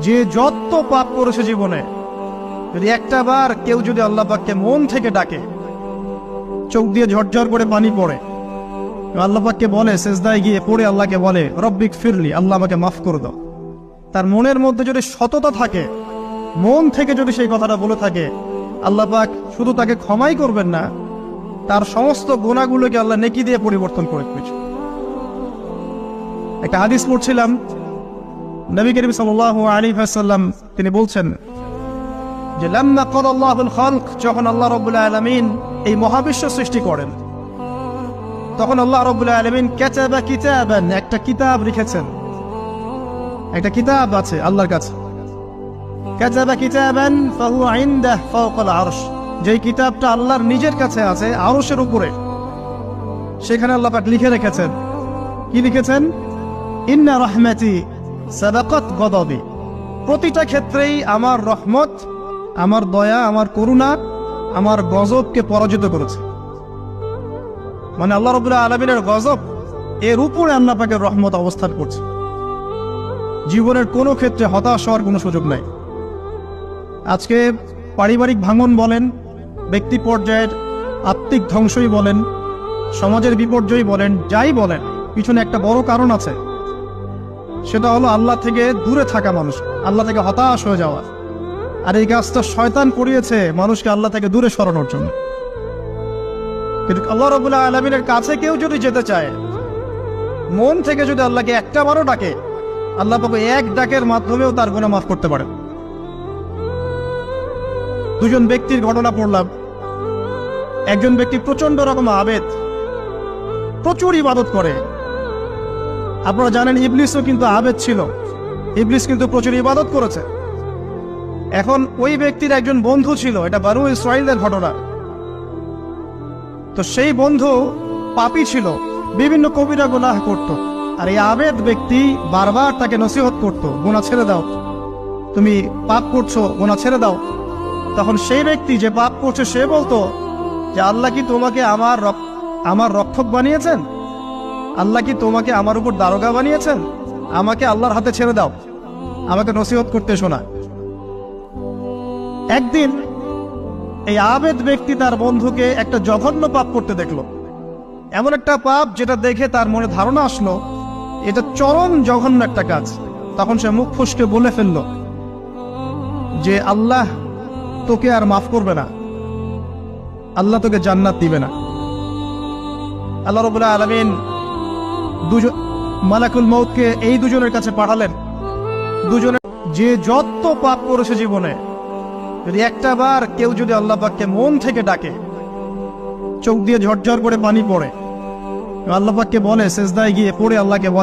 যে যত পাপ করেছে জীবনে, যদি একটা বার কেউ যদি আল্লাহ পাককে মন থেকে ডাকে, চোখ দিয়ে ঝরঝর করে পানি পড়ে, আল্লাহ পাককে বলে, সেজদায় গিয়ে পড়ে আল্লাহকে বলে রব্বিক ফিরলি, আল্লাহ আমাকে মাফ করে দাও, তার মনের মধ্যে যদি সততা থাকে, মন থেকে যদি সেই কথাটা বলে থাকে, আল্লাহ পাক শুধু তাকে ক্ষমাই করবেন না, তার সমস্ত গুনাহগুলোকে আল্লাহ নেকি দিয়ে পরিবর্তন করে দিয়েছে। একটা হাদিস পড়ছিলাম, নবী করিম সাল্লাল্লাহু আলাইহি ওয়াসাল্লাম তিনি বলছেন যে লাম্মা ক্বাদাল্লাহুল খালক, যখন আল্লাহ রাব্বুল আলামিন এই মহাবিশ্ব সৃষ্টি করেন, তখন আল্লাহ রাব্বুল আলামিন কাতাবা কিতাবান, একটা কিতাব লিখেছেন, একটা কিতাব আছে আল্লাহর কাছে। কাতাবা কিতাবান ফাহুয়া ইনদাহু ফাওকাল আরশ, যেই কিতাবটা আল্লাহর নিজের কাছে আছে আরশের উপরে, সেখানে আল্লাহ পাক লিখে রেখেছেন। কি লিখেছেন? ইন্না রাহমাতি সাবাকাত গদাবি, প্রতিটা ক্ষেত্রেই আমার রহমত, আমার দয়া, আমার করুণা আমার গজবকে পরাজিত করেছে। মানে আল্লাহ রাব্বুল আলামিনের গজব এর উপরে আল্লাহ পাকের রহমত অবস্থান করছে। জীবনের কোনো ক্ষেত্রে হতাশ হওয়ার কোনো সুযোগ নাই। আজকে পারিবারিক ভাঙন বলেন, ব্যক্তি পর্যায়ের আত্মিক ধ্বংসই বলেন, সমাজের বিপর্যয় বলেন, যাই বলেন, পিছনে একটা বড় কারণ আছে, সেটা হলো আল্লাহ থেকে দূরে থাকা মানুষ, আল্লাহ থেকে হতাশ হয়ে যাওয়া। আর এই কাজটা শয়তান করিয়েছে মানুষকে আল্লাহ থেকে দূরে সরানোর জন্য। কিন্তু আল্লাহ রাব্বুল আলামিনের কাছে কেউ যদি যেতে চায়, মন থেকে যদি আল্লাহকে একটা বারও ডাকে, আল্লাহ পাক এক ডাকের মাধ্যমেও তার গুনাহ মাফ করতে পারেন। দুজন ব্যক্তির ঘটনা পড়লাম। একজন ব্যক্তি প্রচন্ড রকম আবেদ, প্রচুর ইবাদত করে। আপনারা জানেন ইবলিসও কিন্তু আবেদ ছিল, ইবলিস কিন্তু প্রচুর ইবাদত করেছে। এখন ওই ব্যক্তির একজন বন্ধু ছিল, এটা বানু ইসরাঈলের ঘটনা। তো সেই বন্ধু পাপী ছিল, বিভিন্ন কবিরা গুনাহ করত। আর এই আবেদ ব্যক্তি বারবার তাকে নসিহত করত, গুনাহ ছেড়ে দাও, তুমি পাপ করছো, গুনাহ ছেড়ে দাও। তখন সেই ব্যক্তি যে পাপ করছে সে বলতো যে আল্লাহ কি তোমাকে আমার রক্ষক বানিয়েছেন? আল্লাহ কি তোমাকে আমার উপর দারোগা বানিয়েছেন? আমাকে আল্লাহর হাতে ছেড়ে দাও, আমাকে নসিহত করতে শোনা। একদিন এই আবেদ ব্যক্তি তার বন্ধুকে একটা জঘন্য পাপ করতে দেখলো, এমন একটা পাপ যেটা দেখে তার মনে ধারণা আসলো এটা চরম জঘন্য একটা কাজ। তখন সে মুখ ফুসকে বলে ফেলল যে আল্লাহ তোকে আর মাফ করবে না, আল্লাহ তোকে জান্নাত দিবে না। আল্লাহ রাব্বুল আলামিন মালাকুল মউতকে এই দুজনের কাছে পাঠালেন। দুজনের যে যত পাপ করেছে জীবনে, যদি একটা বার কেউ যদি আল্লাহ পাককে মন থেকে ডাকে, চোখ দিয়ে ঝরঝর করে পানি পড়ে, আল্লাহ পাককে বলে, সেজদায় গিয়ে পড়ে আল্লাহকে বলে